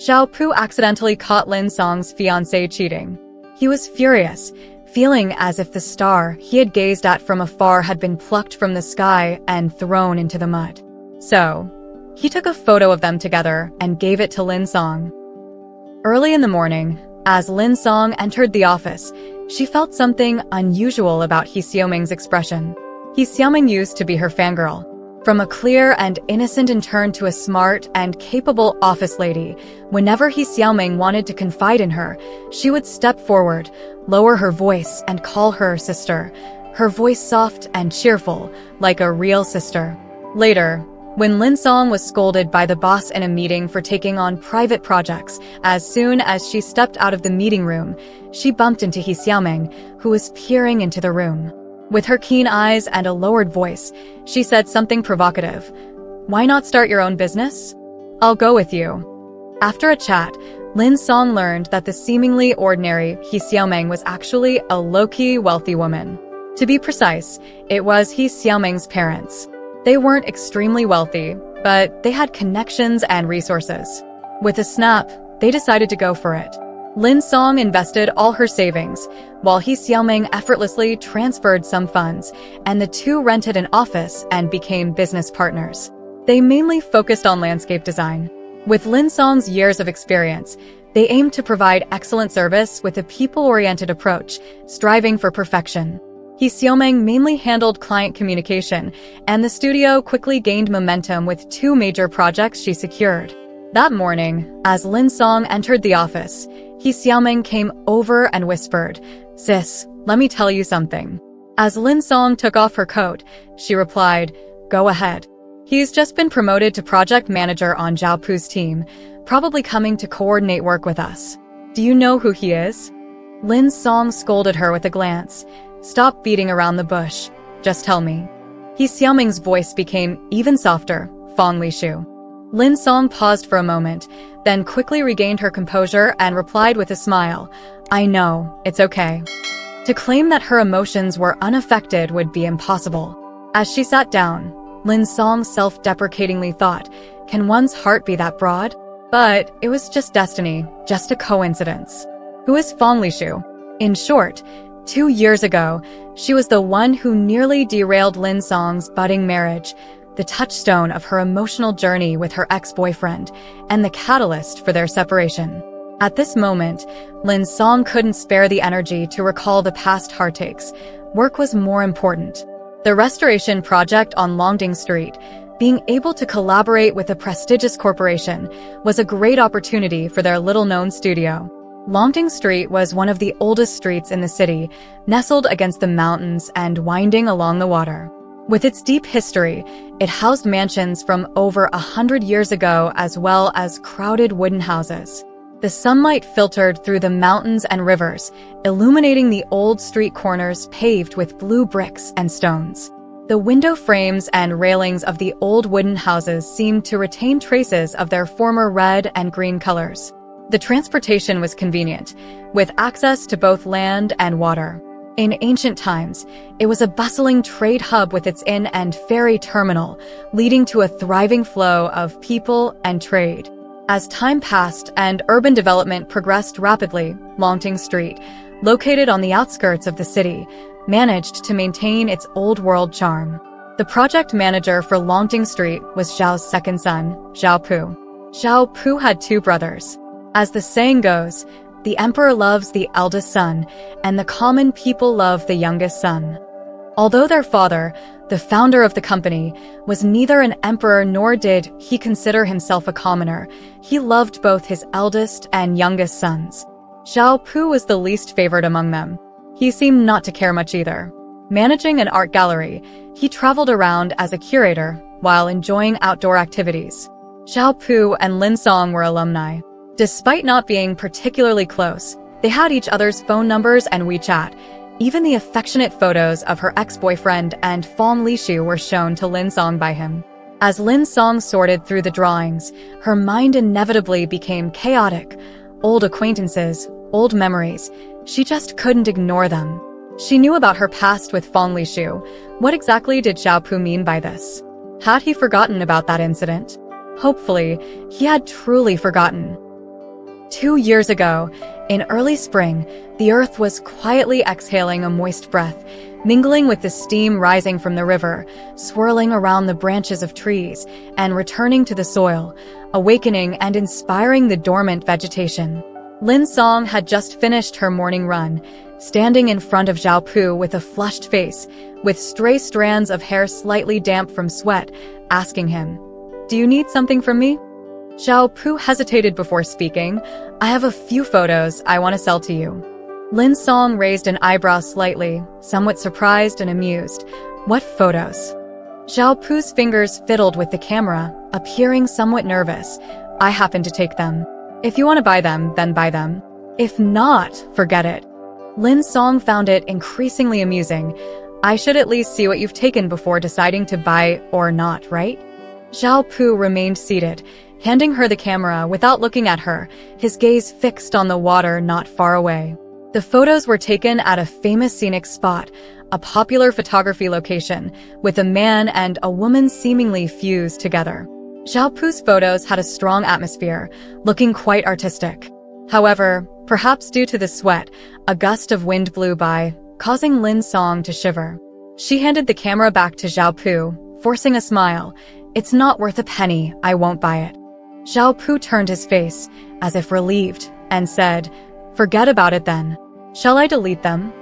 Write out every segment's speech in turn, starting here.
Zhao Pu accidentally caught Lin Song's fiancé cheating. He was furious, feeling as if the star he had gazed at from afar had been plucked from the sky and thrown into the mud. So, he took a photo of them together and gave it to Lin Song. Early in the morning, as Lin Song entered the office, she felt something unusual about He Xiaoming's expression. He Xiaoming used to be her fangirl. From a clear and innocent intern to a smart and capable office lady, whenever He Xiaoming wanted to confide in her, she would step forward, lower her voice, and call her sister, her voice soft and cheerful, like a real sister. Later, when Lin Song was scolded by the boss in a meeting for taking on private projects, as soon as she stepped out of the meeting room, she bumped into He Xiaoming, who was peering into the room. With her keen eyes and a lowered voice, she said something provocative. "Why not start your own business? I'll go with you." After a chat, Lin Song learned that the seemingly ordinary He Xiaoming was actually a low-key wealthy woman. To be precise, it was He Xiaoming's parents. They weren't extremely wealthy, but they had connections and resources. With a snap, they decided to go for it. Lin Song invested all her savings, while He Xiaoming effortlessly transferred some funds, and the two rented an office and became business partners. They mainly focused on landscape design. With Lin Song's years of experience, they aimed to provide excellent service with a people-oriented approach, striving for perfection. He Xiaoming mainly handled client communication, and the studio quickly gained momentum with two major projects she secured. That morning, as Lin Song entered the office, He Xiaoming came over and whispered, "Sis, let me tell you something." As Lin Song took off her coat, she replied, "Go ahead." "He's just been promoted to project manager on Zhao Pu's team, probably coming to coordinate work with us. Do you know who he is?" Lin Song scolded her with a glance. "Stop beating around the bush. Just tell me." He Xiaoming's voice became even softer, Fong Lishu. Lin Song paused for a moment, then quickly regained her composure and replied with a smile, "I know, it's okay." To claim that her emotions were unaffected would be impossible. As she sat down, Lin Song self-deprecatingly thought, can one's heart be that broad? But it was just destiny, just a coincidence. Who is Fong Lishu? In short, 2 years ago, she was the one who nearly derailed Lin Song's budding marriage, the touchstone of her emotional journey with her ex-boyfriend, and the catalyst for their separation. At this moment, Lin Song couldn't spare the energy to recall the past heartaches. Work was more important. The restoration project on Longting Street, being able to collaborate with a prestigious corporation, was a great opportunity for their little-known studio. Longting Street was one of the oldest streets in the city, nestled against the mountains and winding along the water. With its deep history, it housed mansions from over 100 years ago as well as crowded wooden houses. The sunlight filtered through the mountains and rivers, illuminating the old street corners paved with blue bricks and stones. The window frames and railings of the old wooden houses seemed to retain traces of their former red and green colors. The transportation was convenient, with access to both land and water. In ancient times, it was a bustling trade hub with its inn and ferry terminal, leading to a thriving flow of people and trade. As time passed and urban development progressed rapidly, Longting Street, located on the outskirts of the city, managed to maintain its old-world charm. The project manager for Longting Street was Zhao's second son, Zhao Pu. Zhao Pu had 2 brothers. As the saying goes, the emperor loves the eldest son, and the common people love the youngest son. Although their father, the founder of the company, was neither an emperor nor did he consider himself a commoner, he loved both his eldest and youngest sons. Zhao Pu was the least favored among them. He seemed not to care much either. Managing an art gallery, he traveled around as a curator while enjoying outdoor activities. Zhao Pu and Lin Song were alumni. Despite not being particularly close, they had each other's phone numbers and WeChat. Even the affectionate photos of her ex-boyfriend and Fong Lishu were shown to Lin Song by him. As Lin Song sorted through the drawings, her mind inevitably became chaotic. Old acquaintances, old memories. She just couldn't ignore them. She knew about her past with Fong Lishu. What exactly did Zhao Pu mean by this? Had he forgotten about that incident? Hopefully, he had truly forgotten. 2 years ago, in early spring, the earth was quietly exhaling a moist breath, mingling with the steam rising from the river, swirling around the branches of trees, and returning to the soil, awakening and inspiring the dormant vegetation. Lin Song had just finished her morning run, standing in front of Zhao Pu with a flushed face, with stray strands of hair slightly damp from sweat, asking him, "Do you need something from me?" Zhao Pu hesitated before speaking. "I have a few photos I want to sell to you." Lin Song raised an eyebrow slightly, somewhat surprised and amused. "What photos?" Zhao Pu's fingers fiddled with the camera, appearing somewhat nervous. "I happen to take them. If you want to buy them, then buy them. If not, forget it." Lin Song found it increasingly amusing. "I should at least see what you've taken before deciding to buy or not, right?" Zhao Pu remained seated, handing her the camera without looking at her, his gaze fixed on the water not far away. The photos were taken at a famous scenic spot, a popular photography location, with a man and a woman seemingly fused together. Zhao Pu's photos had a strong atmosphere, looking quite artistic. However, perhaps due to the sweat, a gust of wind blew by, causing Lin Song to shiver. She handed the camera back to Zhao Pu, forcing a smile. "It's not worth a penny, I won't buy it." Zhao Pu turned his face, as if relieved, and said, "Forget about it then. Shall I delete them?"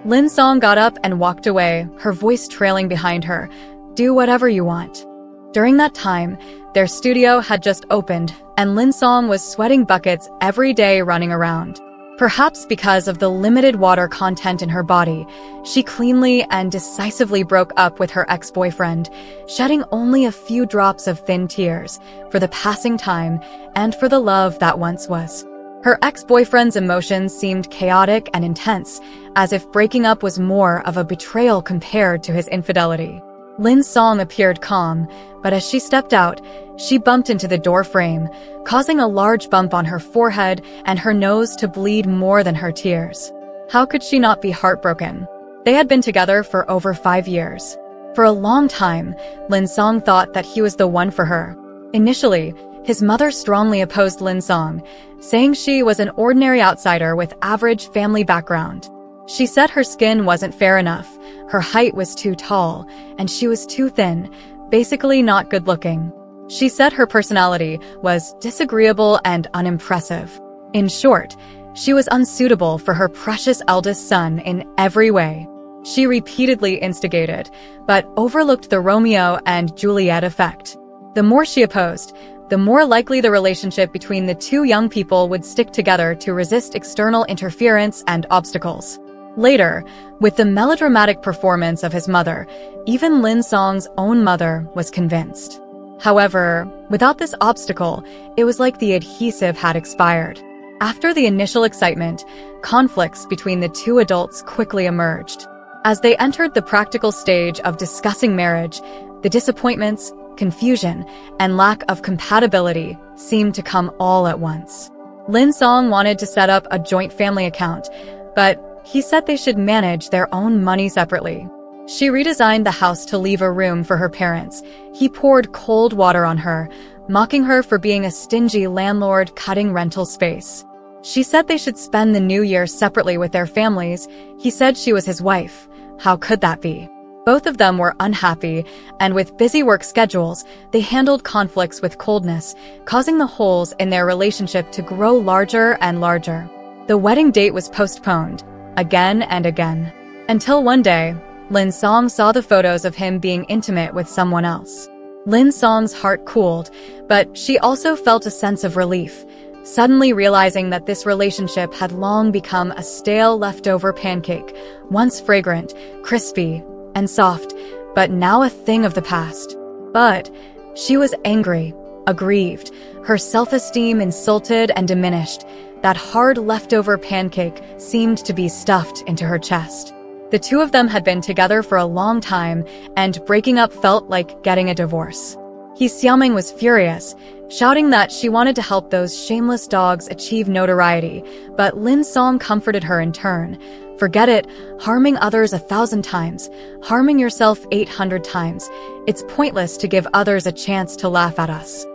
Lin Song got up and walked away, her voice trailing behind her. "Do whatever you want." During that time, their studio had just opened, and Lin Song was sweating buckets every day running around. Perhaps because of the limited water content in her body, she cleanly and decisively broke up with her ex-boyfriend, shedding only a few drops of thin tears for the passing time and for the love that once was. Her ex-boyfriend's emotions seemed chaotic and intense, as if breaking up was more of a betrayal compared to his infidelity. Lin Song appeared calm, but as she stepped out, she bumped into the door frame, causing a large bump on her forehead and her nose to bleed more than her tears. How could she not be heartbroken? They had been together for over 5 years. For a long time, Lin Song thought that he was the one for her. Initially, his mother strongly opposed Lin Song, saying she was an ordinary outsider with average family background. She said her skin wasn't fair enough, her height was too tall, and she was too thin, basically not good-looking. She said her personality was disagreeable and unimpressive. In short, she was unsuitable for her precious eldest son in every way. She repeatedly instigated, but overlooked the Romeo and Juliet effect. The more she opposed, the more likely the relationship between the two young people would stick together to resist external interference and obstacles. Later, with the melodramatic performance of his mother, even Lin Song's own mother was convinced. However, without this obstacle, it was like the adhesive had expired. After the initial excitement, conflicts between the two adults quickly emerged. As they entered the practical stage of discussing marriage, the disappointments, confusion, and lack of compatibility seemed to come all at once. Lin Song wanted to set up a joint family account, but he said they should manage their own money separately. She redesigned the house to leave a room for her parents. He poured cold water on her, mocking her for being a stingy landlord cutting rental space. She said they should spend the new year separately with their families. He said she was his wife. How could that be? Both of them were unhappy, and with busy work schedules, they handled conflicts with coldness, causing the holes in their relationship to grow larger and larger. The wedding date was postponed, again and again, until one day, Lin Song saw the photos of him being intimate with someone else. Lin Song's heart cooled, but she also felt a sense of relief, suddenly realizing that this relationship had long become a stale leftover pancake, once fragrant, crispy, and soft, but now a thing of the past. But she was angry, aggrieved, her self-esteem insulted and diminished. That hard leftover pancake seemed to be stuffed into her chest. The two of them had been together for a long time, and breaking up felt like getting a divorce. He Xiaoming was furious, shouting that she wanted to help those shameless dogs achieve notoriety, but Lin Song comforted her in turn. Forget it, harming others 1,000 times, harming yourself 800 times. It's pointless to give others a chance to laugh at us.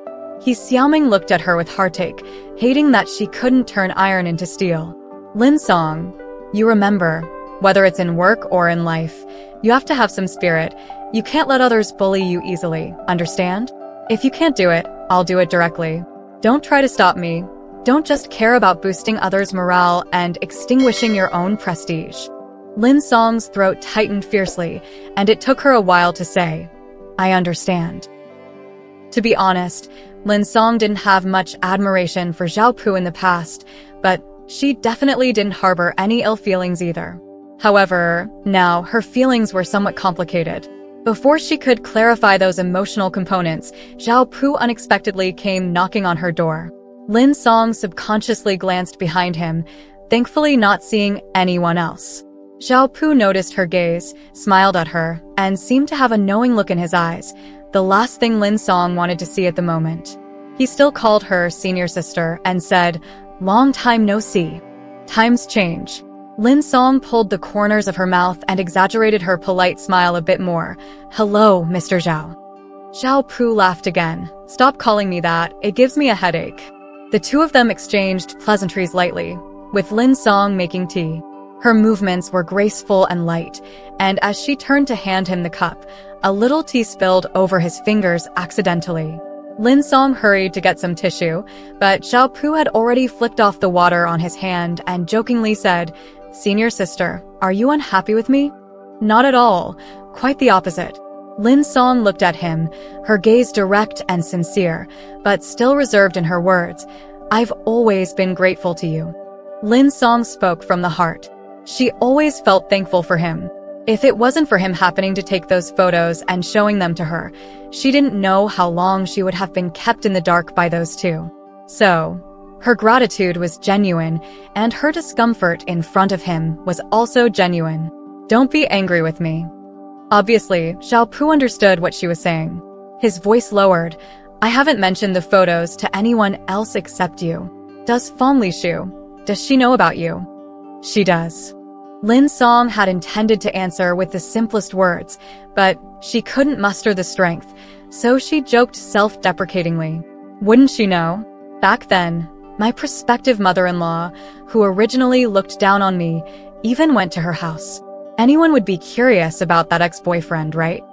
He Xiaoming looked at her with heartache, hating that she couldn't turn iron into steel. Lin Song, you remember, whether it's in work or in life, you have to have some spirit. You can't let others bully you easily, understand? If you can't do it, I'll do it directly. Don't try to stop me. Don't just care about boosting others' morale and extinguishing your own prestige. Lin Song's throat tightened fiercely, and it took her a while to say, I understand. To be honest, Lin Song didn't have much admiration for Zhao Pu in the past, but she definitely didn't harbor any ill feelings either. However, now her feelings were somewhat complicated. Before she could clarify those emotional components, Zhao Pu unexpectedly came knocking on her door. Lin Song subconsciously glanced behind him, thankfully not seeing anyone else. Zhao Pu noticed her gaze, smiled at her, and seemed to have a knowing look in his eyes, the last thing Lin Song wanted to see at the moment. He still called her senior sister and said, long time no see. Times change. Lin Song pulled the corners of her mouth and exaggerated her polite smile a bit more. Hello, Mr. Zhao. Zhao Pu laughed again. Stop calling me that, it gives me a headache. The two of them exchanged pleasantries lightly, with Lin Song making tea. Her movements were graceful and light, and as she turned to hand him the cup, a little tea spilled over his fingers accidentally. Lin Song hurried to get some tissue, but Zhao Pu had already flicked off the water on his hand and jokingly said, Senior sister, are you unhappy with me? Not at all, quite the opposite. Lin Song looked at him, her gaze direct and sincere, but still reserved in her words. I've always been grateful to you. Lin Song spoke from the heart. She always felt thankful for him. If it wasn't for him happening to take those photos and showing them to her, she didn't know how long she would have been kept in the dark by those two. So, her gratitude was genuine, and her discomfort in front of him was also genuine. Don't be angry with me. Obviously, Zhao Pu understood what she was saying. His voice lowered. I haven't mentioned the photos to anyone else except you. Does Fang Lishu? Does she know about you? She does. Lin Song had intended to answer with the simplest words, but she couldn't muster the strength, so she joked self-deprecatingly. Wouldn't she know? Back then, my prospective mother-in-law, who originally looked down on me, even went to her house. Anyone would be curious about that ex-boyfriend, right?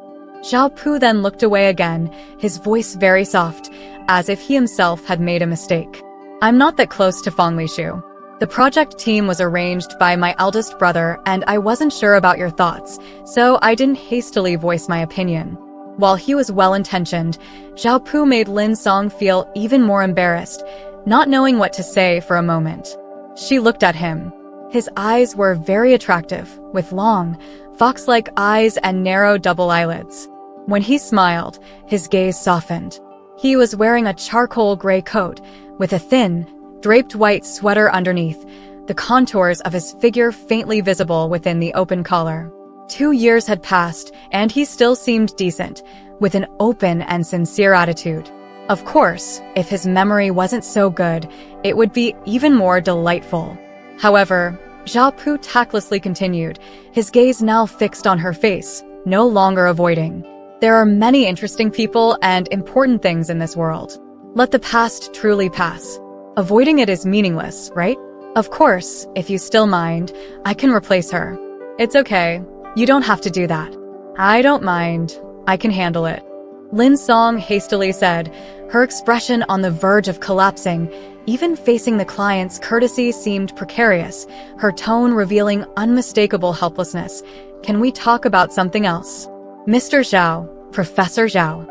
Zhao Pu then looked away again, his voice very soft, as if he himself had made a mistake. I'm not that close to Fang Lishu. The project team was arranged by my eldest brother, and I wasn't sure about your thoughts, so I didn't hastily voice my opinion. While he was well-intentioned, Zhao Pu made Lin Song feel even more embarrassed, not knowing what to say for a moment. She looked at him. His eyes were very attractive, with long, fox-like eyes and narrow double eyelids. When he smiled, his gaze softened. He was wearing a charcoal gray coat, with a thin, draped white sweater underneath, the contours of his figure faintly visible within the open collar. 2 years had passed, and he still seemed decent, with an open and sincere attitude. Of course, if his memory wasn't so good, it would be even more delightful. However, Zhao Pu tactlessly continued, his gaze now fixed on her face, no longer avoiding. There are many interesting people and important things in this world. Let the past truly pass. Avoiding it is meaningless, right? Of course, if you still mind, I can replace her. It's okay. You don't have to do that. I don't mind. I can handle it. Lin Song hastily said, her expression on the verge of collapsing. Even facing the client's courtesy seemed precarious, her tone revealing unmistakable helplessness. Can we talk about something else? Mr. Zhao, Professor Zhao.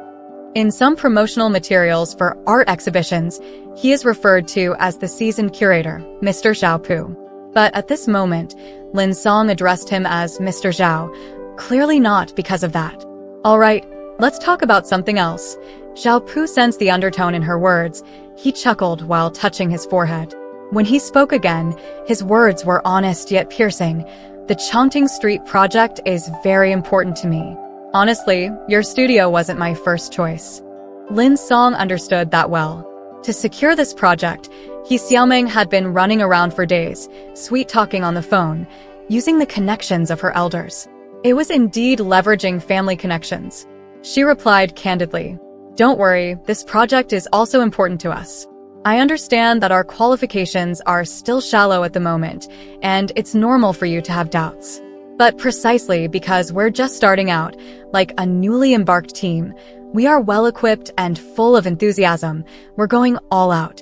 In some promotional materials for art exhibitions, he is referred to as the seasoned curator, Mr. Zhao Pu. But at this moment, Lin Song addressed him as Mr. Zhao, clearly not because of that. All right, let's talk about something else. Zhao Pu sensed the undertone in her words. He chuckled while touching his forehead. When he spoke again, his words were honest yet piercing. The Longting Street project is very important to me. Honestly, your studio wasn't my first choice. Lin Song understood that well. To secure this project, He Xiaoming had been running around for days, sweet-talking on the phone, using the connections of her elders. It was indeed leveraging family connections. She replied candidly, Don't worry, this project is also important to us. I understand that our qualifications are still shallow at the moment, and it's normal for you to have doubts. But precisely because we're just starting out, like a newly embarked team, we are well-equipped and full of enthusiasm. We're going all out.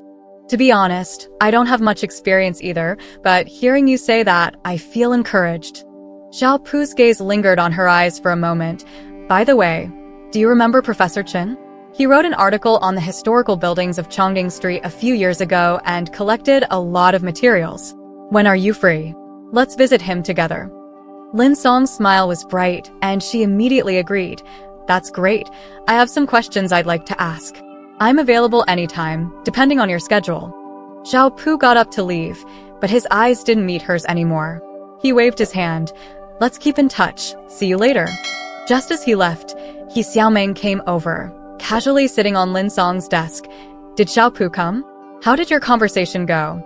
To be honest, I don't have much experience either, but hearing you say that, I feel encouraged. Xiao Pu's gaze lingered on her eyes for a moment. By the way, do you remember Professor Chen? He wrote an article on the historical buildings of Longting Street a few years ago and collected a lot of materials. When are you free? Let's visit him together. Lin Song's smile was bright, and she immediately agreed. That's great. I have some questions I'd like to ask. I'm available anytime, depending on your schedule. Xiao Pu got up to leave, but his eyes didn't meet hers anymore. He waved his hand. Let's keep in touch. See you later. Just as he left, He Xiaoming came over, casually sitting on Lin Song's desk. Did Xiao Pu come? How did your conversation go?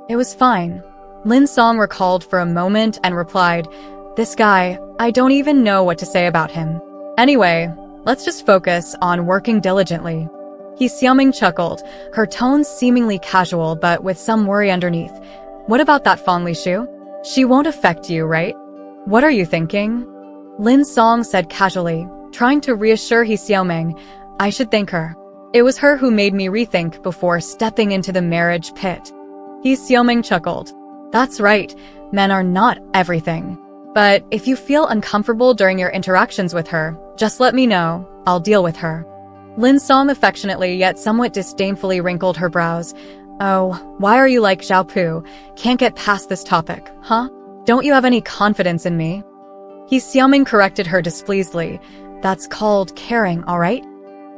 It was fine. Lin Song recalled for a moment and replied, This guy, I don't even know what to say about him. Anyway, let's just focus on working diligently. He Xiaoming chuckled, her tone seemingly casual but with some worry underneath. What about that Fang Lishu? She won't affect you, right? What are you thinking? Lin Song said casually, trying to reassure He Xiaoming. I should thank her. It was her who made me rethink before stepping into the marriage pit. He Xiaoming chuckled. That's right, men are not everything. But if you feel uncomfortable during your interactions with her, just let me know, I'll deal with her. Lin Song affectionately yet somewhat disdainfully wrinkled her brows. Oh, why are you like Xiao Pu? Can't get past this topic, huh? Don't you have any confidence in me? He Xiaoming corrected her displeasedly. That's called caring, alright?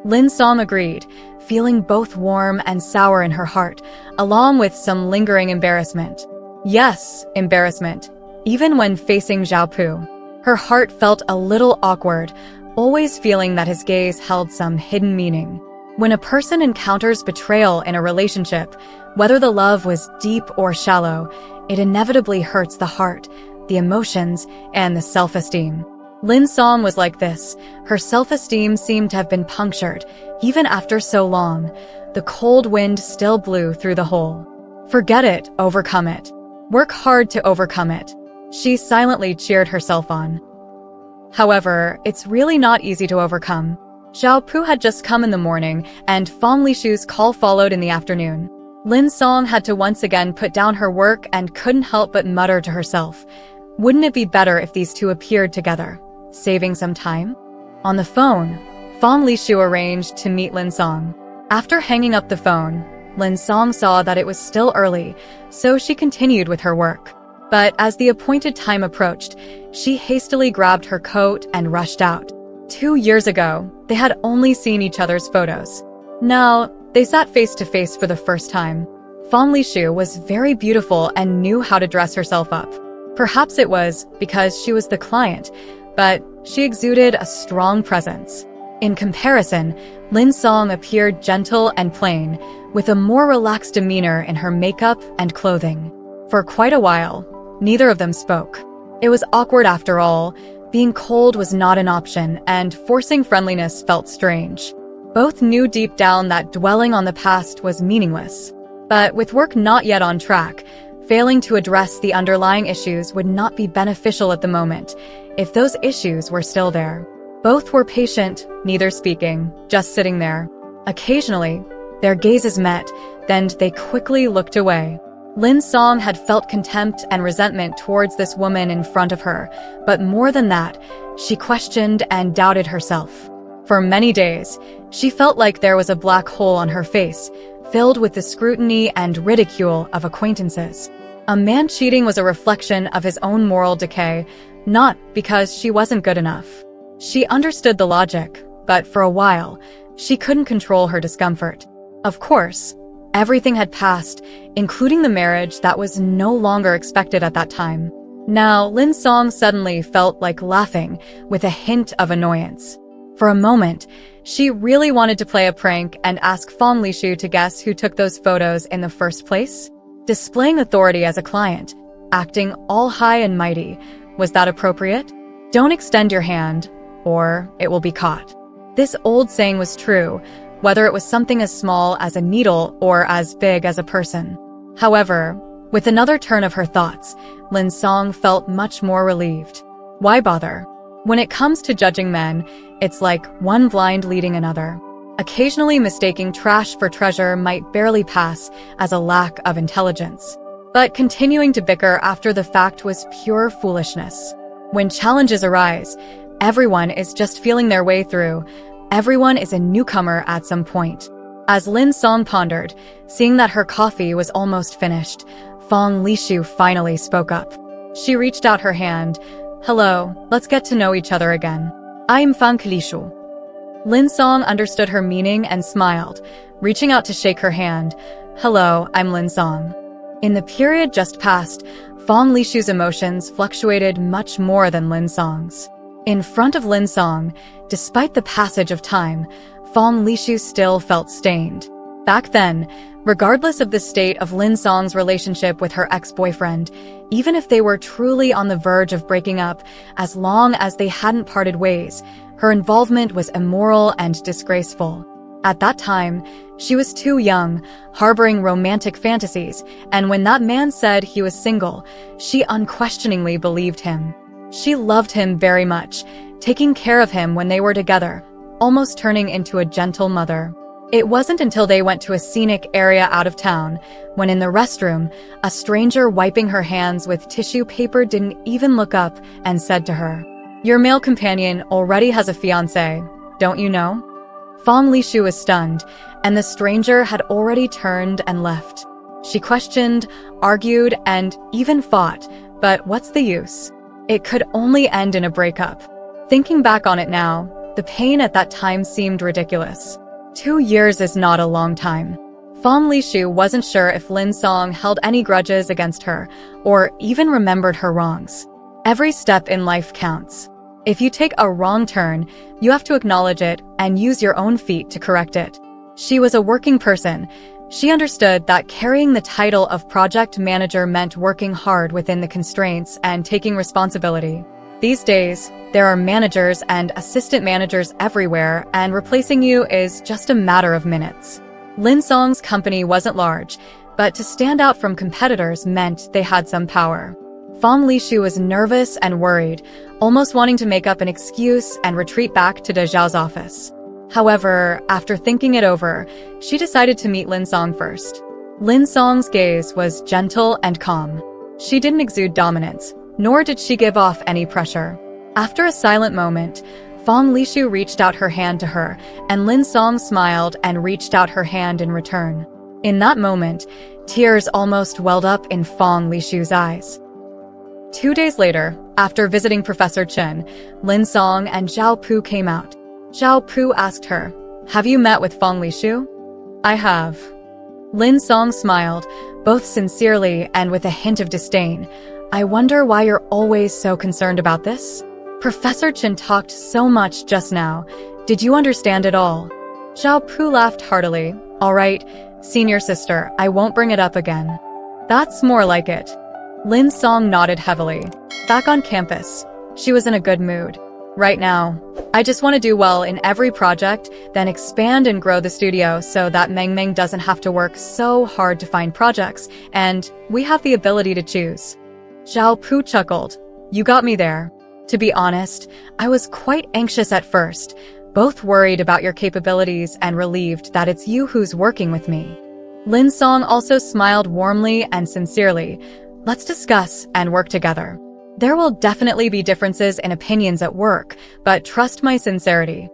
Lin Song agreed, feeling both warm and sour in her heart, along with some lingering embarrassment. Yes, embarrassment. Even when facing Xiao Pu, her heart felt a little awkward, always feeling that his gaze held some hidden meaning. When a person encounters betrayal in a relationship, whether the love was deep or shallow, it inevitably hurts the heart, the emotions, and the self-esteem. Lin Song was like this. Her self-esteem seemed to have been punctured. Even after so long, the cold wind still blew through the hole. Forget it, overcome it. Work hard to overcome it. She silently cheered herself on. However, it's really not easy to overcome. Xiao Pu had just come in the morning, and Fang Lishu's call followed in the afternoon. Lin Song had to once again put down her work and couldn't help but mutter to herself. Wouldn't it be better if these two appeared together, saving some time? On the phone, Fang Lishu arranged to meet Lin Song. After hanging up the phone, Lin Song saw that it was still early, so she continued with her work. But as the appointed time approached, she hastily grabbed her coat and rushed out. 2 years ago, they had only seen each other's photos. Now, they sat face to face for the first time. Fang Lishu was very beautiful and knew how to dress herself up. Perhaps it was because she was the client, but she exuded a strong presence. In comparison, Lin Song appeared gentle and plain, with a more relaxed demeanor in her makeup and clothing. For quite a while, neither of them spoke. It was awkward after all. Being cold was not an option, and forcing friendliness felt strange. Both knew deep down that dwelling on the past was meaningless. But with work not yet on track, failing to address the underlying issues would not be beneficial at the moment, if those issues were still there. Both were patient, neither speaking, just sitting there. Occasionally, their gazes met, then they quickly looked away. Lin Song had felt contempt and resentment towards this woman in front of her, but more than that, she questioned and doubted herself. For many days, she felt like there was a black hole on her face, filled with the scrutiny and ridicule of acquaintances. A man cheating was a reflection of his own moral decay, not because she wasn't good enough. She understood the logic, but for a while, she couldn't control her discomfort. Of course, everything had passed, including the marriage that was no longer expected at that time. Now, Lin Song suddenly felt like laughing, with a hint of annoyance. For a moment, she really wanted to play a prank and ask Fang Lishu to guess who took those photos in the first place. Displaying authority as a client, acting all high and mighty, was that appropriate? Don't extend your hand, or it will be caught. This old saying was true, whether it was something as small as a needle or as big as a person. However, with another turn of her thoughts, Lin Song felt much more relieved. Why bother? When it comes to judging men, it's like one blind leading another. Occasionally mistaking trash for treasure might barely pass as a lack of intelligence. But continuing to bicker after the fact was pure foolishness. When challenges arise, everyone is just feeling their way through. Everyone is a newcomer at some point. As Lin Song pondered, seeing that her coffee was almost finished, Fong Lishu finally spoke up. She reached out her hand. "Hello, let's get to know each other again. I'm Fong Lishu." Lin Song understood her meaning and smiled, reaching out to shake her hand. "Hello, I'm Lin Song." In the period just past, Fong Lishu's emotions fluctuated much more than Lin Song's. In front of Lin Song, despite the passage of time, Fong Lishu still felt stained. Back then, regardless of the state of Lin Song's relationship with her ex-boyfriend, even if they were truly on the verge of breaking up, as long as they hadn't parted ways, her involvement was immoral and disgraceful. At that time, she was too young, harboring romantic fantasies, and when that man said he was single, she unquestioningly believed him. She loved him very much, taking care of him when they were together, almost turning into a gentle mother. It wasn't until they went to a scenic area out of town, when in the restroom, a stranger wiping her hands with tissue paper didn't even look up and said to her, "Your male companion already has a fiancé, don't you know?" Fong Lishu was stunned, and the stranger had already turned and left. She questioned, argued, and even fought, but what's the use? It could only end in a breakup. Thinking back on it now, the pain at that time seemed ridiculous. 2 years is not a long time. Fong Lishu wasn't sure if Lin Song held any grudges against her, or even remembered her wrongs. Every step in life counts. If you take a wrong turn, you have to acknowledge it and use your own feet to correct it. She was a working person. She understood that carrying the title of project manager meant working hard within the constraints and taking responsibility. These days, there are managers and assistant managers everywhere, and replacing you is just a matter of minutes. Lin Song's company wasn't large, but to stand out from competitors meant they had some power. Fong Lishu was nervous and worried, almost wanting to make up an excuse and retreat back to De Zhao's office. However, after thinking it over, she decided to meet Lin Song first. Lin Song's gaze was gentle and calm. She didn't exude dominance, nor did she give off any pressure. After a silent moment, Fong Lishu reached out her hand to her, and Lin Song smiled and reached out her hand in return. In that moment, tears almost welled up in Fong Lishu's eyes. 2 days later, after visiting Professor Chen, Lin Song and Zhao Pu came out. Zhao Pu asked her, "Have you met with Fong Lishu?" "I have." Lin Song smiled, both sincerely and with a hint of disdain. "I wonder why you're always so concerned about this? Professor Chen talked so much just now. Did you understand it all?" Zhao Pu laughed heartily. "All right, senior sister, I won't bring it up again." "That's more like it." Lin Song nodded heavily. Back on campus, she was in a good mood. "Right now, I just want to do well in every project, then expand and grow the studio so that Meng Meng doesn't have to work so hard to find projects, and we have the ability to choose." Zhao Pu chuckled. "You got me there. To be honest, I was quite anxious at first, both worried about your capabilities and relieved that it's you who's working with me." Lin Song also smiled warmly and sincerely. "Let's discuss and work together. There will definitely be differences in opinions at work, but trust my sincerity."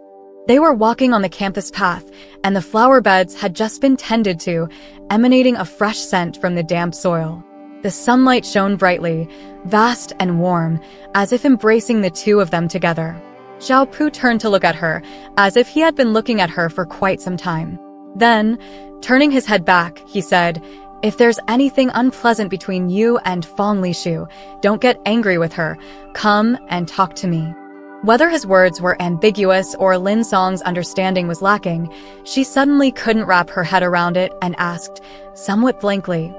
They were walking on the campus path, and the flower beds had just been tended to, emanating a fresh scent from the damp soil. The sunlight shone brightly, vast and warm, as if embracing the two of them together. Zhao Pu turned to look at her, as if he had been looking at her for quite some time. Then, turning his head back, he said, "If there's anything unpleasant between you and Fong Lishu, don't get angry with her. Come and talk to me." Whether his words were ambiguous or Lin Song's understanding was lacking, she suddenly couldn't wrap her head around it and asked, somewhat blankly,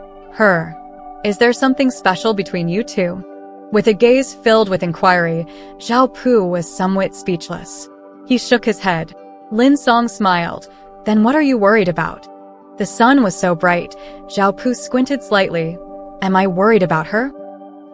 "Is there something special between you two?" With a gaze filled with inquiry, Zhao Pu was somewhat speechless. He shook his head. Lin Song smiled. Then what are you worried about? The sun was so bright, Zhao Pu squinted slightly. Am I worried about her?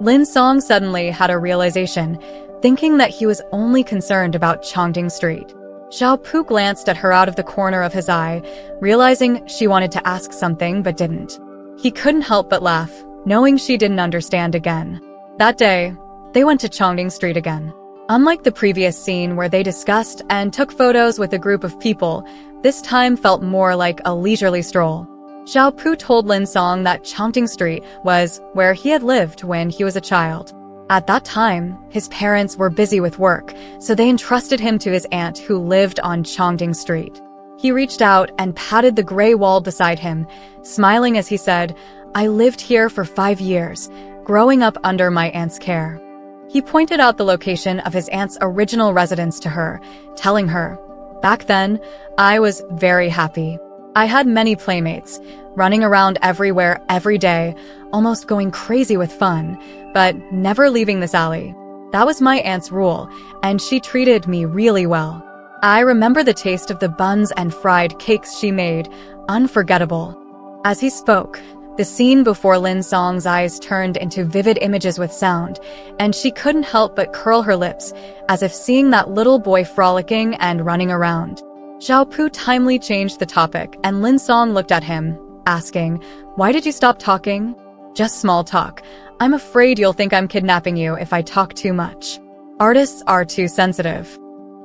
Lin Song suddenly had a realization, thinking that he was only concerned about Longting Street. Zhao Pu glanced at her out of the corner of his eye, realizing she wanted to ask something but didn't. He couldn't help but laugh, knowing she didn't understand again. That day, they went to Longting Street again. Unlike the previous scene where they discussed and took photos with a group of people, this time felt more like a leisurely stroll. Zhao Pu told Lin Song that Longting Street was where he had lived when he was a child. At that time, his parents were busy with work, so they entrusted him to his aunt who lived on Longting Street. He reached out and patted the gray wall beside him, smiling as he said, I lived here for 5 years, growing up under my aunt's care. He pointed out the location of his aunt's original residence to her, telling her, back then, I was very happy. I had many playmates, running around everywhere every day, almost going crazy with fun, but never leaving this alley. That was my aunt's rule, and she treated me really well. I remember the taste of the buns and fried cakes she made, unforgettable. As he spoke, the scene before Lin Song's eyes turned into vivid images with sound, and she couldn't help but curl her lips, as if seeing that little boy frolicking and running around. Zhao Pu timely changed the topic, and Lin Song looked at him, asking, why did you stop talking? Just small talk. I'm afraid you'll think I'm kidnapping you if I talk too much. Artists are too sensitive.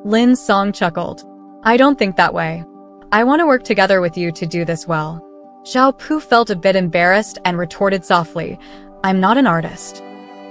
Lin Song chuckled. I don't think that way. I want to work together with you to do this well. Zhao Pu felt a bit embarrassed and retorted softly, I'm not an artist.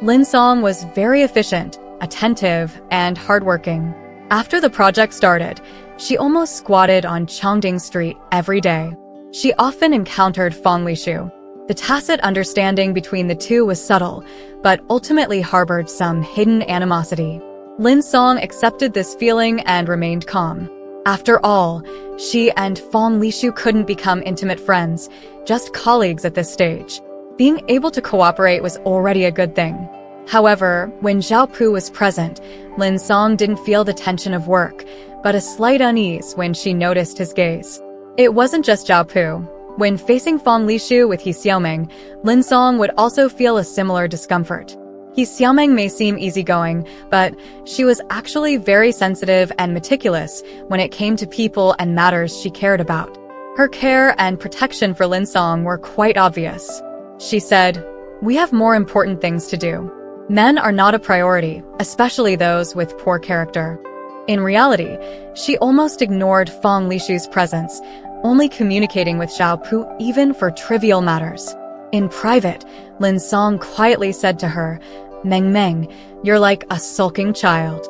Lin Song was very efficient, attentive, and hardworking. After the project started, she almost squatted on Longting Street every day. She often encountered Fang Lishu. The tacit understanding between the two was subtle, but ultimately harbored some hidden animosity. Lin Song accepted this feeling and remained calm. After all, she and Fang Lishu couldn't become intimate friends, just colleagues at this stage. Being able to cooperate was already a good thing. However, when Zhao Pu was present, Lin Song didn't feel the tension of work, but a slight unease when she noticed his gaze. It wasn't just Zhao Pu. When facing Fang Lishu with He Xiaoming, Lin Song would also feel a similar discomfort. He Xiaoming may seem easygoing, but she was actually very sensitive and meticulous when it came to people and matters she cared about. Her care and protection for Lin Song were quite obvious. She said, we have more important things to do. Men are not a priority, especially those with poor character. In reality, she almost ignored Fang Lishu's presence, only communicating with Zhao Pu even for trivial matters. In private, Lin Song quietly said to her, Meng Meng, you're like a sulking child.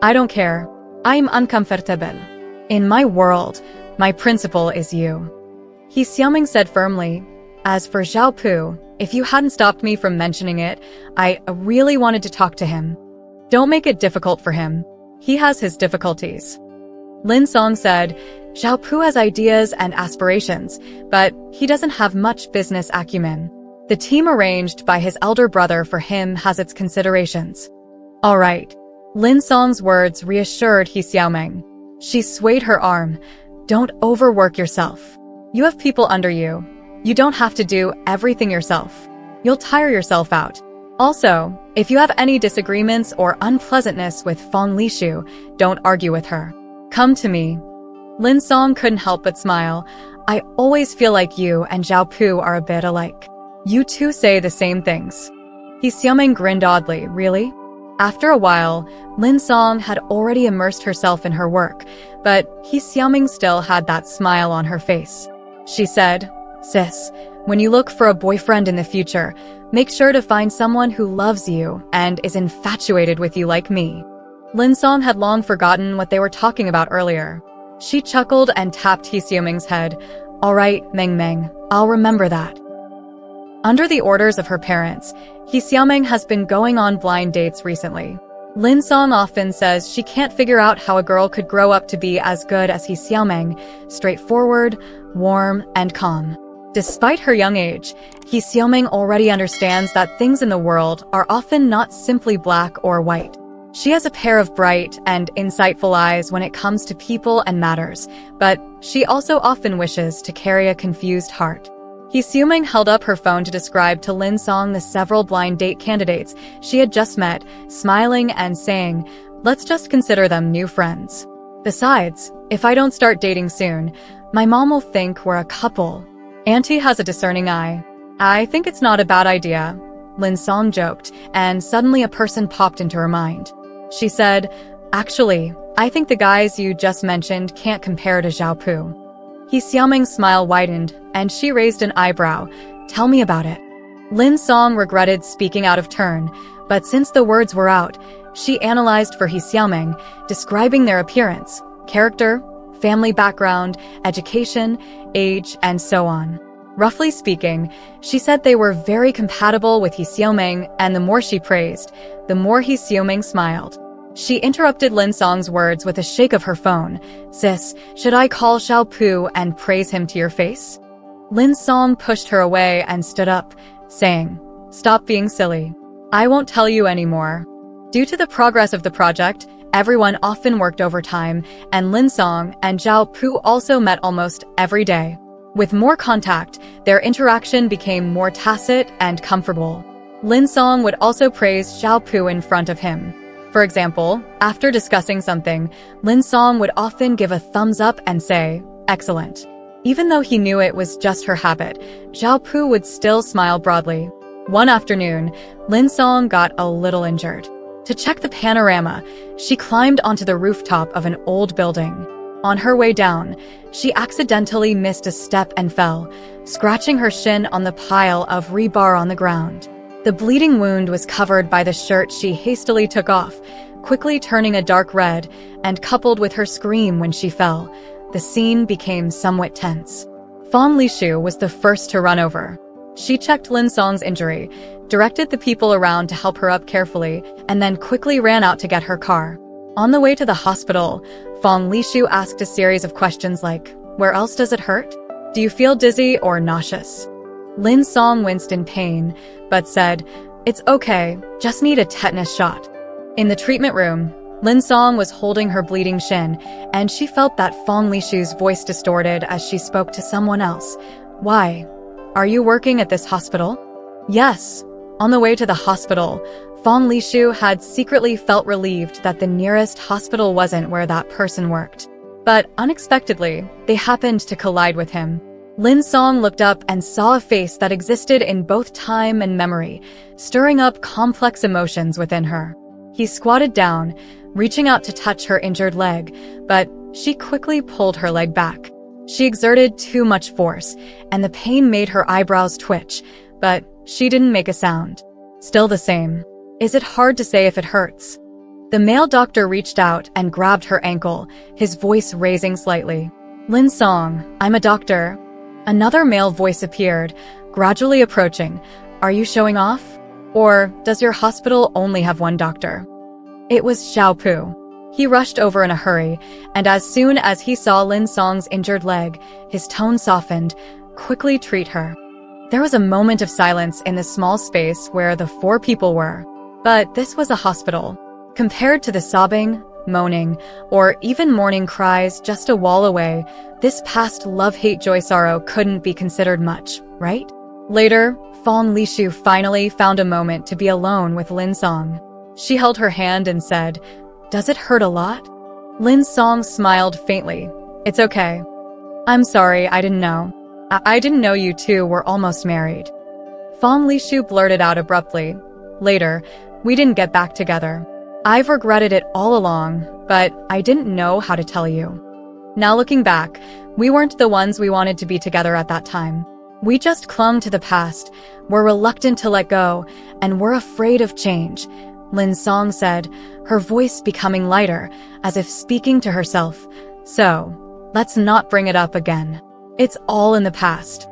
I don't care. I'm uncomfortable. In my world, my principle is you. He Xiaoming said firmly, as for Zhao Pu, if you hadn't stopped me from mentioning it, I really wanted to talk to him. Don't make it difficult for him. He has his difficulties. Lin Song said, Zhao Pu has ideas and aspirations, but he doesn't have much business acumen. The team arranged by his elder brother for him has its considerations. All right. Lin Song's words reassured He Xiaoming. She swayed her arm. Don't overwork yourself. You have people under you. You don't have to do everything yourself. You'll tire yourself out. Also, if you have any disagreements or unpleasantness with Fang Lishu, don't argue with her. Come to me. Lin Song couldn't help but smile. I always feel like you and Zhao Pu are a bit alike. You two say the same things. He Xiaoming grinned oddly, really? After a while, Lin Song had already immersed herself in her work, but He Xiaoming still had that smile on her face. She said, Sis, when you look for a boyfriend in the future, make sure to find someone who loves you and is infatuated with you like me. Lin Song had long forgotten what they were talking about earlier. She chuckled and tapped He Xiaoming's head. All right, Meng Meng, I'll remember that. Under the orders of her parents, He Xiaoming has been going on blind dates recently. Lin Song often says she can't figure out how a girl could grow up to be as good as He Xiaoming, straightforward, warm, and calm. Despite her young age, He Xiaoming already understands that things in the world are often not simply black or white. She has a pair of bright and insightful eyes when it comes to people and matters, but she also often wishes to carry a confused heart. He Xiuming held up her phone to describe to Lin Song the several blind date candidates she had just met, smiling and saying, "Let's just consider them new friends. Besides, if I don't start dating soon, my mom will think we're a couple." Auntie has a discerning eye. "I think it's not a bad idea," Lin Song joked, and suddenly a person popped into her mind. She said, "Actually, I think the guys you just mentioned can't compare to Zhao Pu." He Xiaoming's smile widened, and she raised an eyebrow. "Tell me about it." Lin Song regretted speaking out of turn, but since the words were out, she analyzed for He Xiaoming, describing their appearance, character, family background, education, age, and so on. Roughly speaking, she said they were very compatible with He Xiaoming, and the more she praised, the more He Xiaoming smiled. She interrupted Lin Song's words with a shake of her phone. "Sis, should I call Zhao Pu and praise him to your face?" Lin Song pushed her away and stood up, saying, "Stop being silly. I won't tell you anymore." Due to the progress of the project, everyone often worked overtime, and Lin Song and Zhao Pu also met almost every day. With more contact, their interaction became more tacit and comfortable. Lin Song would also praise Zhao Pu in front of him. For example, after discussing something, Lin Song would often give a thumbs up and say, "Excellent." Even though he knew it was just her habit, Zhao Pu would still smile broadly. One afternoon, Lin Song got a little injured. To check the panorama, she climbed onto the rooftop of an old building. On her way down, she accidentally missed a step and fell, scratching her shin on the pile of rebar on the ground. The bleeding wound was covered by the shirt she hastily took off, quickly turning a dark red, and coupled with her scream when she fell, the scene became somewhat tense. Fong Lishu was the first to run over. She checked Lin Song's injury, directed the people around to help her up carefully, and then quickly ran out to get her car. On the way to the hospital, Fong Lishu asked a series of questions like, "Where else does it hurt? Do you feel dizzy or nauseous?" Lin Song winced in pain, but said, "It's okay, just need a tetanus shot." In the treatment room, Lin Song was holding her bleeding shin, and she felt that Fong Lishu's voice distorted as she spoke to someone else. "Why? Are you working at this hospital?" "Yes." On the way to the hospital, Fong Lishu had secretly felt relieved that the nearest hospital wasn't where that person worked. But unexpectedly, they happened to collide with him. Lin Song looked up and saw a face that existed in both time and memory, stirring up complex emotions within her. He squatted down, reaching out to touch her injured leg, but she quickly pulled her leg back. She exerted too much force, and the pain made her eyebrows twitch, but she didn't make a sound. "Still the same. Is it hard to say if it hurts?" The male doctor reached out and grabbed her ankle, his voice raising slightly. "Lin Song, I'm a doctor." Another male voice appeared, gradually approaching. "Are you showing off? Or does your hospital only have one doctor?" It was Zhao Pu. He rushed over in a hurry, and as soon as he saw Lin Song's injured leg, his tone softened. "Quickly treat her." There was a moment of silence in the small space where the four people were. But this was a hospital. Compared to the sobbing, moaning, or even mourning cries just a wall away, this past love, hate, joy, sorrow couldn't be considered much, right? Later, Fong Lishu finally found a moment to be alone with Lin Song. She held her hand and said, "Does it hurt a lot?" Lin Song smiled faintly. "It's okay. I'm sorry, I didn't know. I didn't know you two were almost married." Fong Lishu blurted out abruptly. "Later, we didn't get back together. I've regretted it all along, but I didn't know how to tell you." Now looking back, we weren't the ones we wanted to be together at that time. We just clung to the past, were reluctant to let go, and were afraid of change, Lin Song said, her voice becoming lighter, as if speaking to herself. "So, let's not bring it up again. It's all in the past."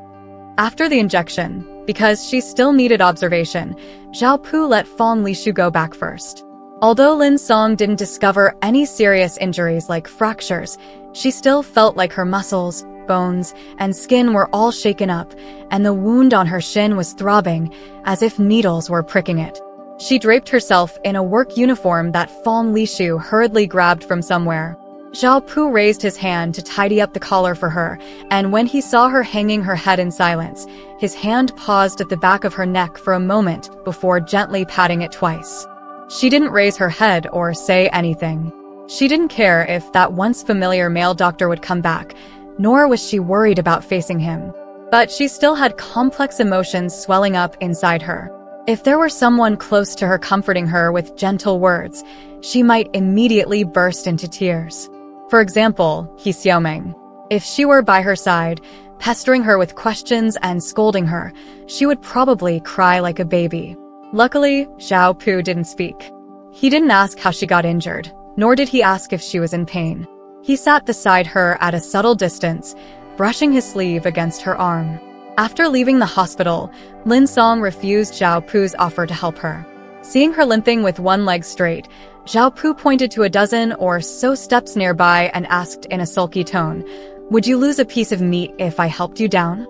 After the injection, because she still needed observation, Zhao Pu let Fong Lishu go back first. Although Lin Song didn't discover any serious injuries like fractures, she still felt like her muscles, bones, and skin were all shaken up, and the wound on her shin was throbbing, as if needles were pricking it. She draped herself in a work uniform that Fong Lishu hurriedly grabbed from somewhere. Zhao Pu raised his hand to tidy up the collar for her, and when he saw her hanging her head in silence, his hand paused at the back of her neck for a moment before gently patting it twice. She didn't raise her head or say anything. She didn't care if that once familiar male doctor would come back, nor was she worried about facing him. But she still had complex emotions swelling up inside her. If there were someone close to her comforting her with gentle words, she might immediately burst into tears. For example, He Xiaoming. If she were by her side, pestering her with questions and scolding her, she would probably cry like a baby. Luckily, Zhao Pu didn't speak. He didn't ask how she got injured, nor did he ask if she was in pain. He sat beside her at a subtle distance, brushing his sleeve against her arm. After leaving the hospital, Lin Song refused Zhao Pu's offer to help her. Seeing her limping with one leg straight, Zhao Pu pointed to a dozen or so steps nearby and asked in a sulky tone, "Would you lose a piece of meat if I helped you down?"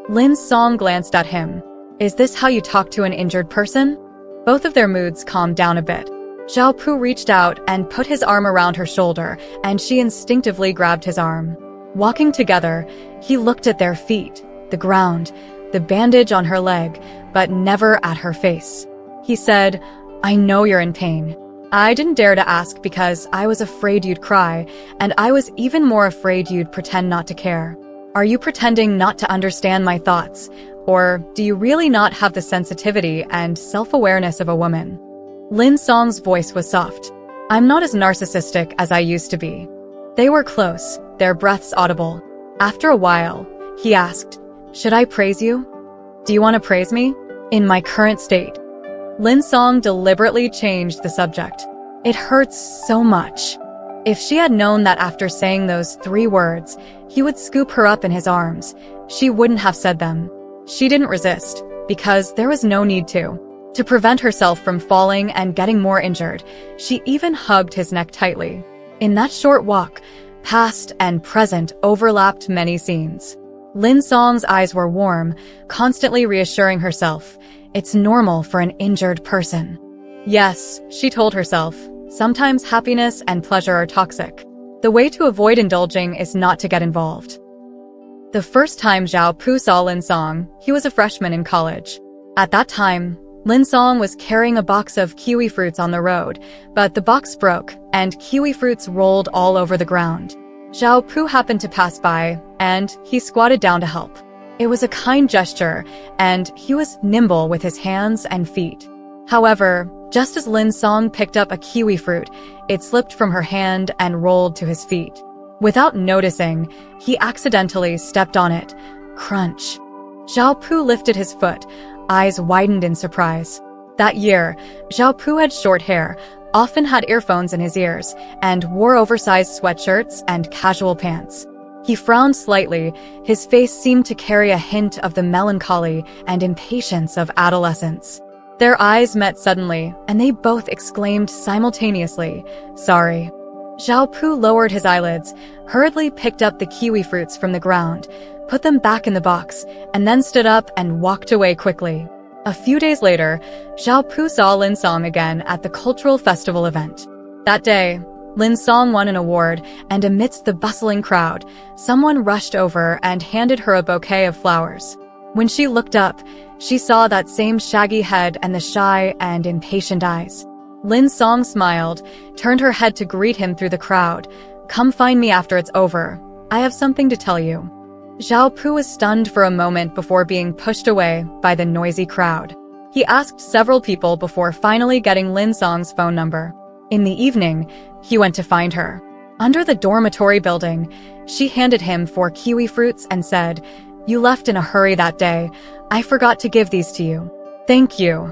Lin Song glanced at him. "Is this how you talk to an injured person?" Both of their moods calmed down a bit. Zhao Pu reached out and put his arm around her shoulder, and she instinctively grabbed his arm. Walking together, he looked at their feet, the ground, the bandage on her leg, but never at her face. He said, "I know you're in pain. I didn't dare to ask because I was afraid you'd cry, and I was even more afraid you'd pretend not to care. Are you pretending not to understand my thoughts, or do you really not have the sensitivity and self-awareness of a woman?" Lin Song's voice was soft. "I'm not as narcissistic as I used to be." They were close, their breaths audible. After a while, he asked, "Should I praise you? Do you want to praise me? In my current state?" Lin Song deliberately changed the subject. "It hurts so much." If she had known that after saying those 3 words, he would scoop her up in his arms, she wouldn't have said them. She didn't resist, because there was no need to. To prevent herself from falling and getting more injured, she even hugged his neck tightly. In that short walk, past and present overlapped many scenes. Lin Song's eyes were warm, constantly reassuring herself, "It's normal for an injured person." Yes, she told herself, sometimes happiness and pleasure are toxic. The way to avoid indulging is not to get involved. The first time Zhao Pu saw Lin Song, he was a freshman in college. At that time, Lin Song was carrying a box of kiwi fruits on the road, but the box broke, and kiwi fruits rolled all over the ground. Zhao Pu happened to pass by, and he squatted down to help. It was a kind gesture, and he was nimble with his hands and feet. However, just as Lin Song picked up a kiwi fruit, it slipped from her hand and rolled to his feet. Without noticing, he accidentally stepped on it. Crunch. Zhao Pu lifted his foot, eyes widened in surprise. That year, Zhao Pu had short hair, often had earphones in his ears, and wore oversized sweatshirts and casual pants. He frowned slightly, his face seemed to carry a hint of the melancholy and impatience of adolescence. Their eyes met suddenly, and they both exclaimed simultaneously, "Sorry." Zhao Pu lowered his eyelids, hurriedly picked up the kiwi fruits from the ground, put them back in the box, and then stood up and walked away quickly. A few days later, Zhao Pu saw Lin Song again at the cultural festival event. That day, Lin Song won an award, and amidst the bustling crowd, someone rushed over and handed her a bouquet of flowers. When she looked up, she saw that same shaggy head and the shy and impatient eyes. Lin Song smiled, turned her head to greet him through the crowd. "Come find me after it's over. I have something to tell you." Zhao Pu was stunned for a moment before being pushed away by the noisy crowd. He asked several people before finally getting Lin Song's phone number. In the evening, he went to find her. Under the dormitory building, she handed him 4 kiwi fruits and said, "You left in a hurry that day. I forgot to give these to you. Thank you."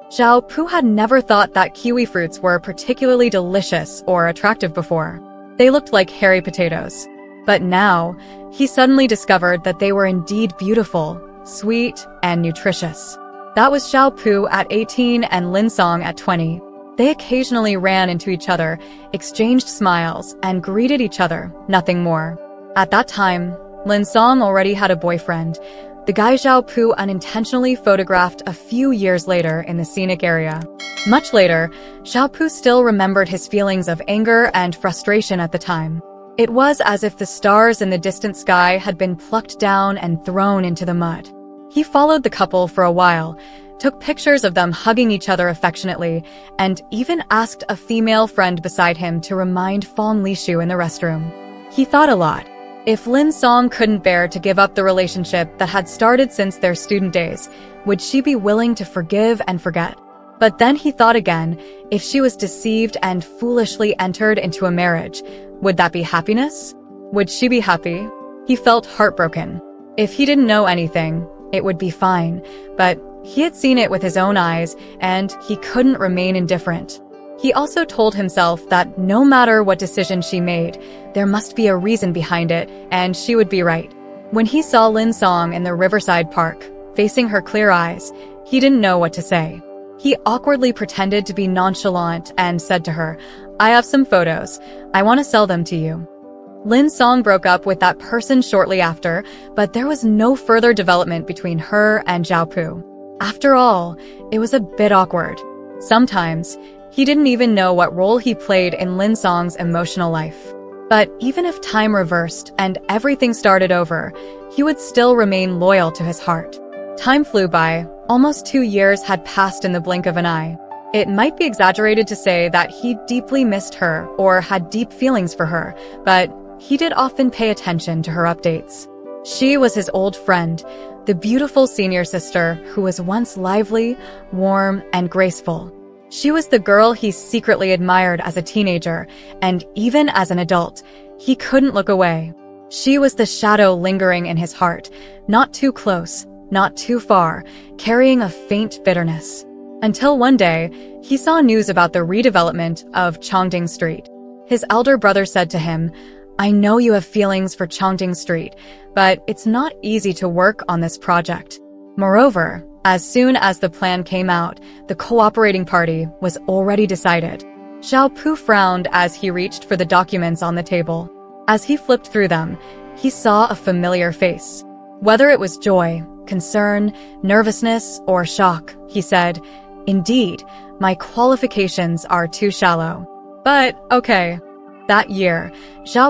Zhao Pu had never thought that kiwi fruits were particularly delicious or attractive before. They looked like hairy potatoes. But now, he suddenly discovered that they were indeed beautiful, sweet, and nutritious. That was Zhao Pu at 18 and Lin Song at 20. They occasionally ran into each other, exchanged smiles, and greeted each other, nothing more. At that time, Lin Song already had a boyfriend, the guy Pu unintentionally photographed a few years later in the scenic area. Much later, Pu still remembered his feelings of anger and frustration at the time. It was as if the stars in the distant sky had been plucked down and thrown into the mud. He followed the couple for a while, took pictures of them hugging each other affectionately, and even asked a female friend beside him to remind Fong Lishu in the restroom. He thought a lot. If Lin Song couldn't bear to give up the relationship that had started since their student days, would she be willing to forgive and forget? But then he thought again, if she was deceived and foolishly entered into a marriage, would that be happiness? Would she be happy? He felt heartbroken. If he didn't know anything, it would be fine, but he had seen it with his own eyes, and he couldn't remain indifferent. He also told himself that no matter what decision she made, there must be a reason behind it, and she would be right. When he saw Lin Song in the Riverside Park, facing her clear eyes, he didn't know what to say. He awkwardly pretended to be nonchalant and said to her, "I have some photos. I want to sell them to you." Lin Song broke up with that person shortly after, but there was no further development between her and Pu. After all, it was a bit awkward. Sometimes, he didn't even know what role he played in Lin Song's emotional life. But even if time reversed and everything started over, he would still remain loyal to his heart. Time flew by. Almost 2 years had passed in the blink of an eye. It might be exaggerated to say that he deeply missed her or had deep feelings for her, but he did often pay attention to her updates. She was his old friend, the beautiful senior sister who was once lively, warm, and graceful. She was the girl he secretly admired as a teenager, and even as an adult, he couldn't look away. She was the shadow lingering in his heart, not too close, not too far, carrying a faint bitterness. Until one day, he saw news about the redevelopment of Longting Street. His elder brother said to him, "I know you have feelings for Longting Street, but it's not easy to work on this project." Moreover, as soon as the plan came out, the cooperating party was already decided. Pu frowned as he reached for the documents on the table. As he flipped through them, he saw a familiar face. Whether it was joy, concern, nervousness, or shock, he said, "Indeed, my qualifications are too shallow. But, okay." That year,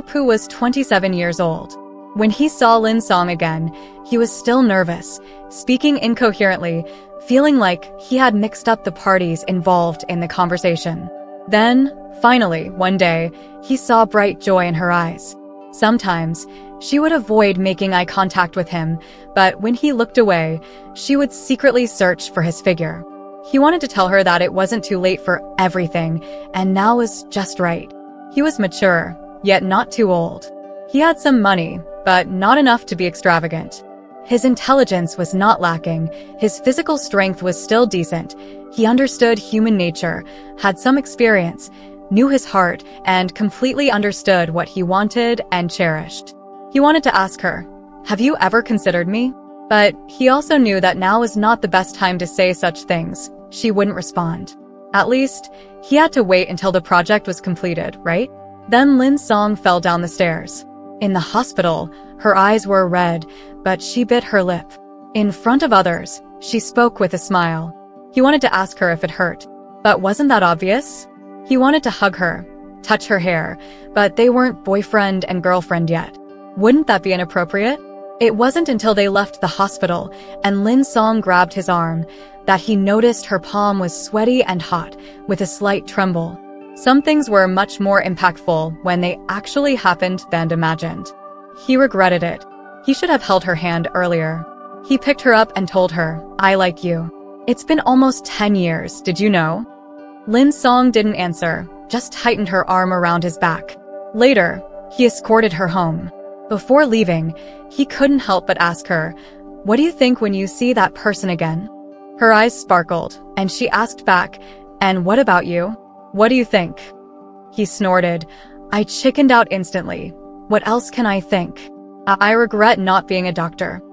Pu was 27 years old. When he saw Lin Song again, he was still nervous, speaking incoherently, feeling like he had mixed up the parties involved in the conversation. Then, finally, one day, he saw bright joy in her eyes. Sometimes, she would avoid making eye contact with him, but when he looked away, she would secretly search for his figure. He wanted to tell her that it wasn't too late for everything, and now was just right. He was mature, yet not too old. He had some money, but not enough to be extravagant. His intelligence was not lacking, his physical strength was still decent. He understood human nature, had some experience, knew his heart, and completely understood what he wanted and cherished. He wanted to ask her, "Have you ever considered me?" But he also knew that now was not the best time to say such things. She wouldn't respond. At least, he had to wait until the project was completed, right? Then Lin Song fell down the stairs. In the hospital, her eyes were red, but she bit her lip. In front of others, she spoke with a smile. He wanted to ask her if it hurt, but wasn't that obvious? He wanted to hug her, touch her hair, but they weren't boyfriend and girlfriend yet. Wouldn't that be inappropriate? It wasn't until they left the hospital and Lin Song grabbed his arm that he noticed her palm was sweaty and hot, with a slight tremble. Some things were much more impactful when they actually happened than imagined. He regretted it. He should have held her hand earlier. He picked her up and told her, "I like you." It's been almost 10 years, did you know? Lin Song didn't answer, just tightened her arm around his back. Later, he escorted her home. Before leaving, he couldn't help but ask her, "What do you think when you see that person again?" Her eyes sparkled, and she asked back, "And what about you? What do you think?" He snorted. "I chickened out instantly. What else can I think? I regret not being a doctor."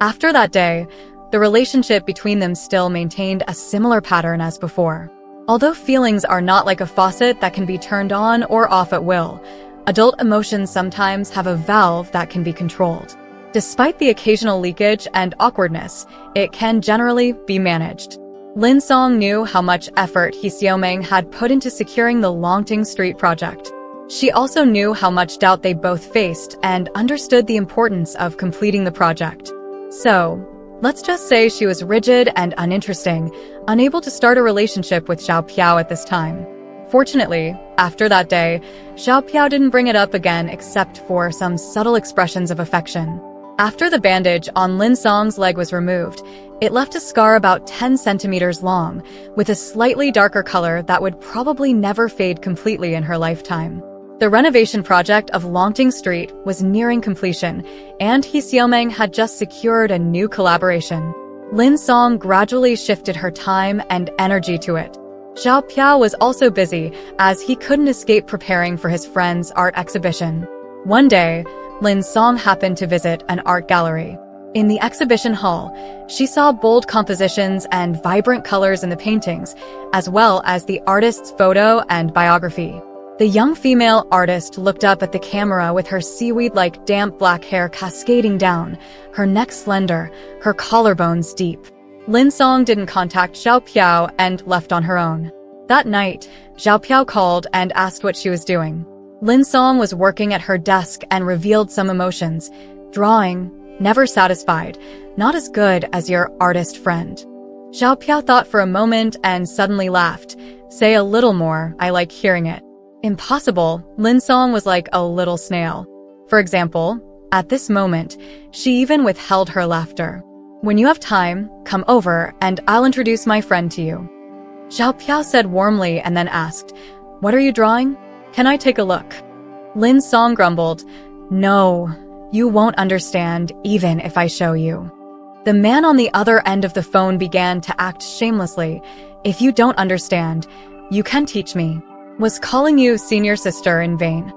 After that day, the relationship between them still maintained a similar pattern as before. Although feelings are not like a faucet that can be turned on or off at will, adult emotions sometimes have a valve that can be controlled. Despite the occasional leakage and awkwardness, it can generally be managed. Lin Song knew how much effort He Xiaoming had put into securing the Longting Street project. She also knew how much doubt they both faced and understood the importance of completing the project. So, let's just say she was rigid and uninteresting, unable to start a relationship with Xiao Piao at this time. Fortunately, after that day, Xiao Piao didn't bring it up again except for some subtle expressions of affection. After the bandage on Lin Song's leg was removed, it left a scar about 10 centimeters long, with a slightly darker color that would probably never fade completely in her lifetime. The renovation project of Longting Street was nearing completion, and He Xiaoming had just secured a new collaboration. Lin Song gradually shifted her time and energy to it. Xiao Piao was also busy, as he couldn't escape preparing for his friend's art exhibition. One day, Lin Song happened to visit an art gallery. In the exhibition hall, she saw bold compositions and vibrant colors in the paintings, as well as the artist's photo and biography. The young female artist looked up at the camera with her seaweed-like damp black hair cascading down, her neck slender, her collarbones deep. Lin Song didn't contact Xiao Piao and left on her own. That night, Xiao Piao called and asked what she was doing. Lin Song was working at her desk and revealed some emotions. Drawing, never satisfied, not as good as your artist friend. Xiao Piao thought for a moment and suddenly laughed. Say a little more, I like hearing it. Impossible, Lin Song was like a little snail. For example, at this moment, she even withheld her laughter. When you have time, come over and I'll introduce my friend to you. Xiao Piao said warmly and then asked, what are you drawing? Can I take a look? Lin Song grumbled, no, you won't understand even if I show you. The man on the other end of the phone began to act shamelessly. If you don't understand, you can teach me. Was calling you senior sister in vain.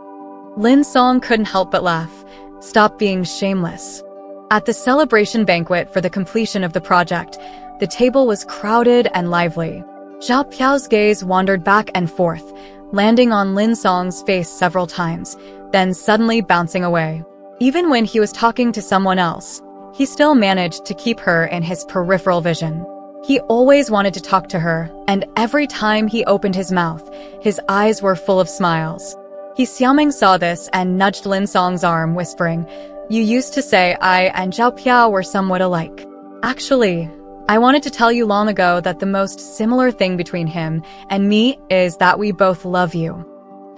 Lin Song couldn't help but laugh. Stop being shameless. At the celebration banquet for the completion of the project, the table was crowded and lively. Xiao Piao's gaze wandered back and forth, landing on Lin Song's face several times, then suddenly bouncing away. Even when he was talking to someone else, he still managed to keep her in his peripheral vision. He always wanted to talk to her, and every time he opened his mouth, his eyes were full of smiles. He Xiaoming saw this and nudged Lin Song's arm, whispering, you used to say I and Xiao Piao were somewhat alike. Actually, I wanted to tell you long ago that the most similar thing between him and me is that we both love you.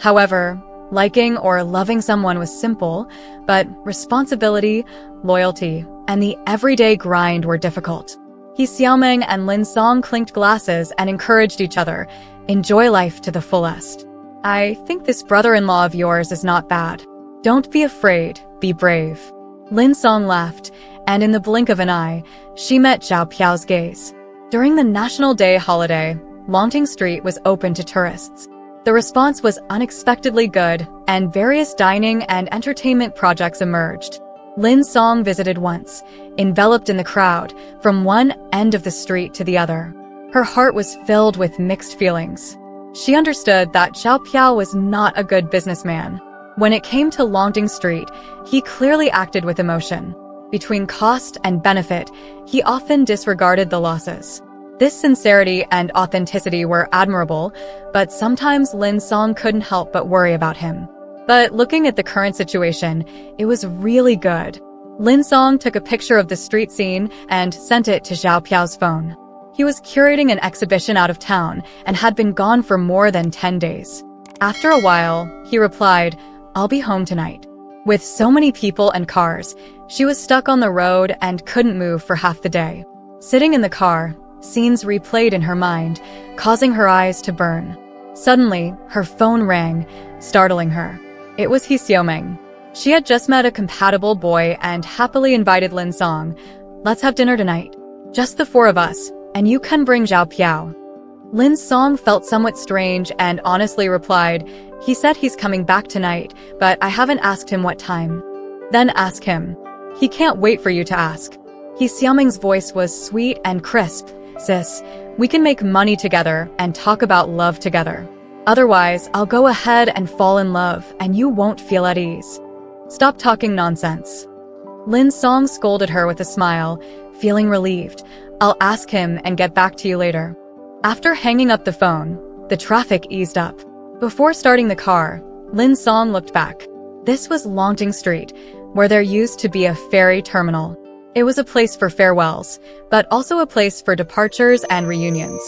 However, liking or loving someone was simple, but responsibility, loyalty, and the everyday grind were difficult. He Xiaoming and Lin Song clinked glasses and encouraged each other. Enjoy life to the fullest. I think this brother-in-law of yours is not bad. Don't be afraid, be brave. Lin Song laughed, and in the blink of an eye, she met Xiao Piao's gaze. During the National Day holiday, Longting Street was open to tourists. The response was unexpectedly good, and various dining and entertainment projects emerged. Lin Song visited once, enveloped in the crowd, from one end of the street to the other. Her heart was filled with mixed feelings. She understood that Xiao Piao was not a good businessman. When it came to Longting Street, he clearly acted with emotion. Between cost and benefit, he often disregarded the losses. This sincerity and authenticity were admirable, but sometimes Lin Song couldn't help but worry about him. But looking at the current situation, it was really good. Lin Song took a picture of the street scene and sent it to Xiao Piao's phone. He was curating an exhibition out of town and had been gone for more than 10 days. After a while, he replied, I'll be home tonight. With so many people and cars, she was stuck on the road and couldn't move for half the day. Sitting in the car, scenes replayed in her mind, causing her eyes to burn. Suddenly, her phone rang, startling her. It was He Xiaoming. She had just met a compatible boy and happily invited Lin Song. Let's have dinner tonight. Just the four of us, and you can bring Xiao Piao. Lin Song felt somewhat strange and honestly replied, he said he's coming back tonight, but I haven't asked him what time. Then ask him. He can't wait for you to ask. He Xiaoming's voice was sweet and crisp. Sis, we can make money together and talk about love together. Otherwise, I'll go ahead and fall in love and you won't feel at ease. Stop talking nonsense. Lin Song scolded her with a smile, feeling relieved. "I'll ask him and get back to you later." After hanging up the phone, the traffic eased up. Before starting the car, Lin Song looked back. This was Longting Street, where there used to be a ferry terminal. It was a place for farewells, but also a place for departures and reunions.